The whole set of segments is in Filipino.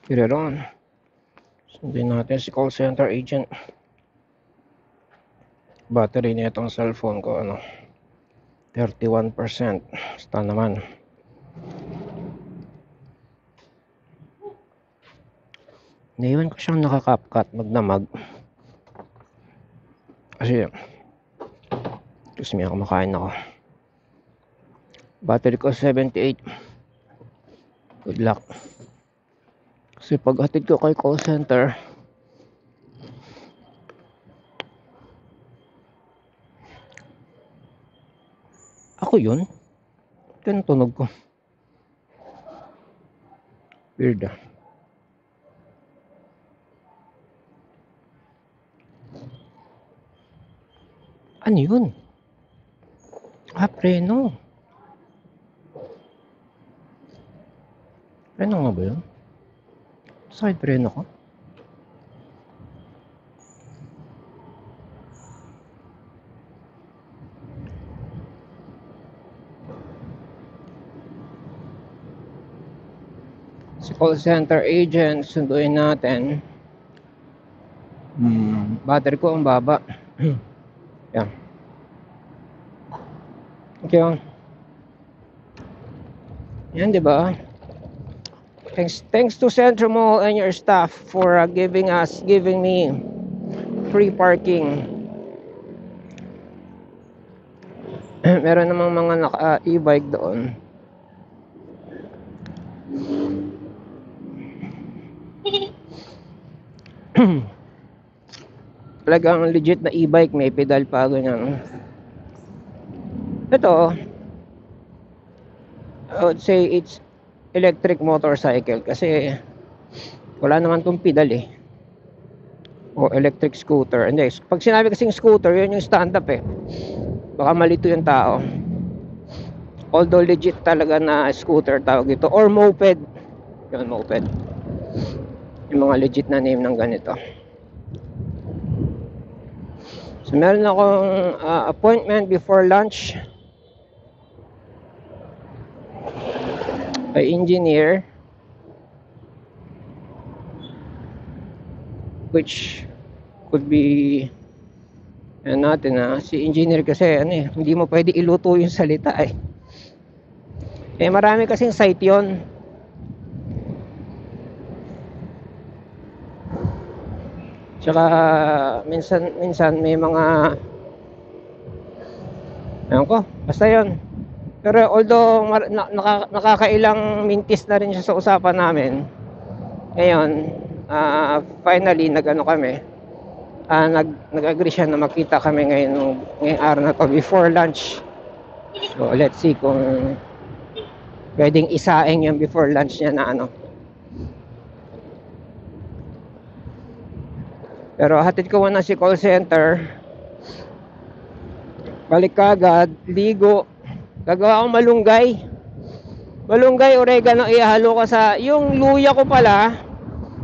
Kireron. Sundin natin si call center agent. Battery na itong cellphone ko, 31%. Basta naman. Naiwan ko siyang nakakapkat magdamag. Kasi, gusto niya kumakain ako. Battery ko 78. Good luck. Kasi pag hatid ko kay call center, ako yun. Ganun tunog ko. Weird ah. Ano yun? Ah, preno. Preno nga ba yun? Side preno ko? Si call center agent, sunduin natin. Battery ko ang baba. Yan. Okay. Yan, di ba? Thanks to Centro Mall and your staff for giving me free parking. Meron namang mga e-bike doon. Talagang legit na e-bike, may pedal pa ganyan. Ito, I would say it's electric motorcycle kasi wala naman tong pedal eh. O electric scooter. Hindi, pag sinabi kasing scooter, yun yung stand up eh. Baka malito yung tao. Although legit talaga na scooter tawag ito, or moped. Yun, moped. Yung mga legit na name ng ganito. So meron akong appointment before lunch by engineer, which could be natin si engineer kasi hindi mo pwede iluto yung salita eh. Marami kasing site yon. Tsaka minsan may mga basta yon. Pero although nakakailang mintis na rin siya sa usapan namin, ngayon finally nag-agree siya na makita kami ngayong araw na to before lunch. So let's see kung pwedeng isaing yung before lunch niya na Pero hatid ko muna si call center. Balik kagad, ligo. Gagawa akong malunggay. Malunggay, oregano, ihalo ko sa yung luya ko pala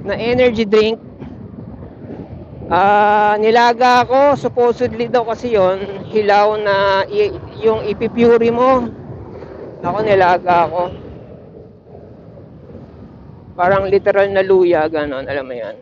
na energy drink. Nilaga ko, supposedly daw kasi yon hilaw na yung ipipuri mo. Ako nilaga ko. Parang literal na luya, ganon, alam mo yan.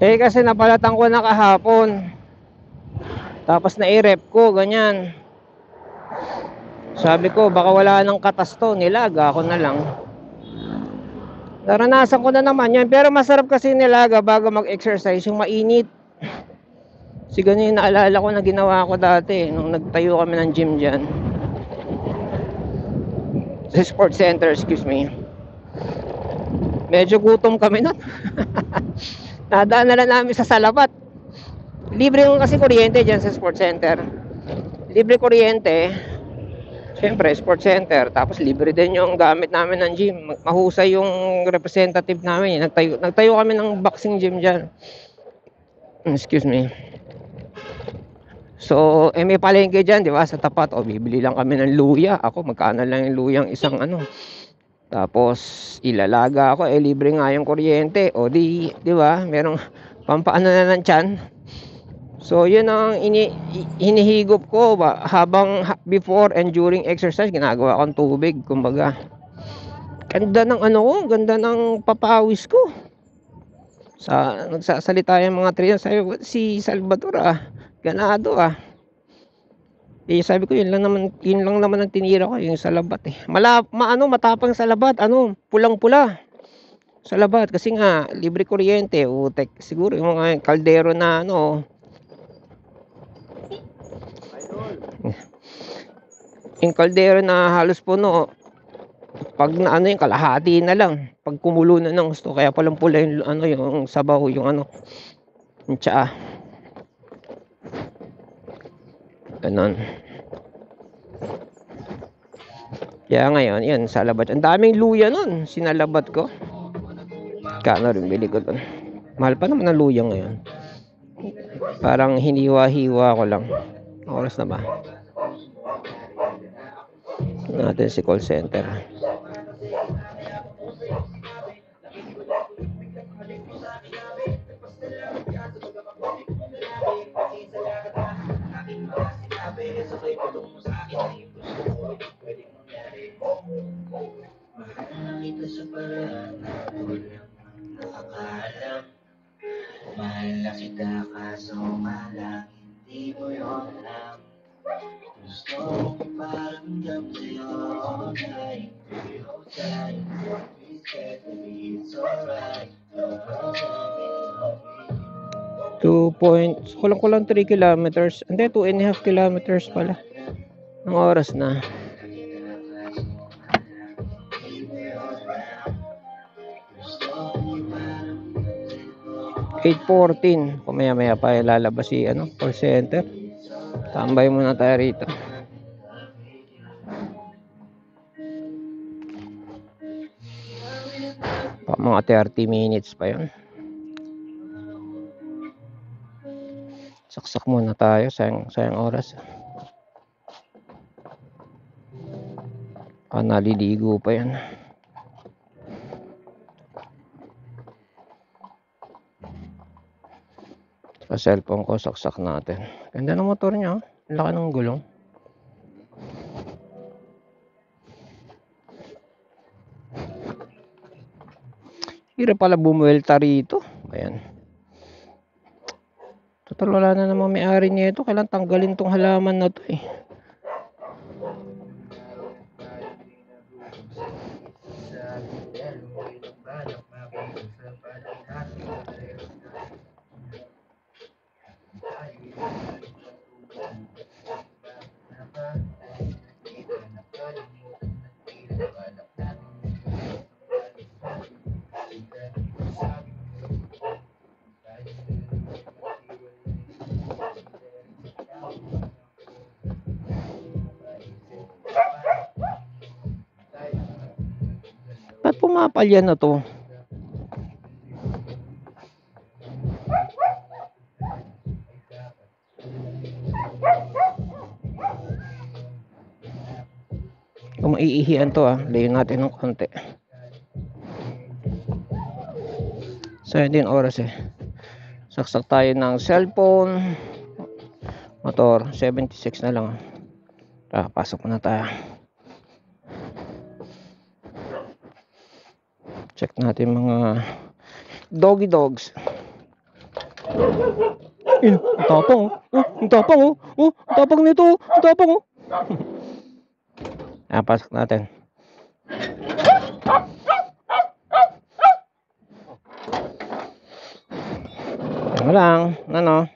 Kasi napalatan ko na kahapon. Tapos na-i-rep ko, ganyan. Sabi ko, baka wala nang katas to, nilaga ako na lang. Naranasan ko na naman yan. Pero masarap kasi nilaga bago mag-exercise. Yung mainit. Kasi ganun yung naalala ko na ginawa ko dati. Nung nagtayo kami ng gym dyan. Sa sports center, excuse me. Medyo gutom kami nun. Nadaan na lang namin sa Salabat. Libre yung kasi kuryente dyan sa sports center. Libre kuryente. Siyempre, sports center. Tapos libre din yung gamit namin ng gym. Mahusay yung representative namin. Nagtayo kami ng boxing gym dyan. Excuse me. So, may palengke dyan, di ba? Sa tapat. O, bibili lang kami ng luya. Ako, magkano lang yung luyang isang ano. Tapos, ilalaga ako. Libre nga yung kuryente. O, di ba? Merong pampaano na ng tiyan. So, yun ang hinihigop ko habang before and during exercise, ginagawa akong tubig, kumbaga. Ganda ng ano ko, ganda ng papawis ko. Nagsasalita yung mga trainer, sabi ko, si Salvador ganado sabi ko, yun lang naman ang tinira ko, yung sa labat matapang sa labat, pulang-pula. Sa labat, kasi nga, libre kuryente, utek, siguro yung mga kaldero na yung kaldero na halos puno, pag yung kalahati na lang, pag kumulo na ng gusto, kaya palang pula yung yung sabaw, yung tsaa. Ganon. Kaya ngayon, yan, sa labat. Ang daming luya nun, sinalabat ko. Kano rin bili ko dun. Mahal pa naman ang luya ngayon. Parang hiniwa-hiwa ko lang. Oras na ba? Natin si call center. Mahal na kita kaso malang hindi mo yun alam. Gusto kong maramdam sa'yo all night, outside. Please get me, it's alright. 2 kulang 3 kilometers. Hindi, 2.5 kilometers pala. Ang oras na. 8:14. Kumaya-maya pa lalabas si call center. Tambay muna tayo rito. Pa mga 30 minutes pa yun. Saksak muna tayo, sayang oras. Naliligo pa yan. Sa cellphone ko, saksak natin. Ganda ng motor niya. Laki ng gulong. Hirap pala bumuelta rito. Ayan. Total, wala na naman may-ari niya ito. Kailan tanggalin tong halaman na to eh. Ba't pumapalya na to? Kung maiihian to layo natin ng konti. So yun oras eh. Saksak tayo ng cellphone. Motor 76 na lang. Pasok na tayo. Check natin mga doggy dogs. Ang tapang ang tapang ang tapang nito, ang tapang pasok natin. Wala lang, ano,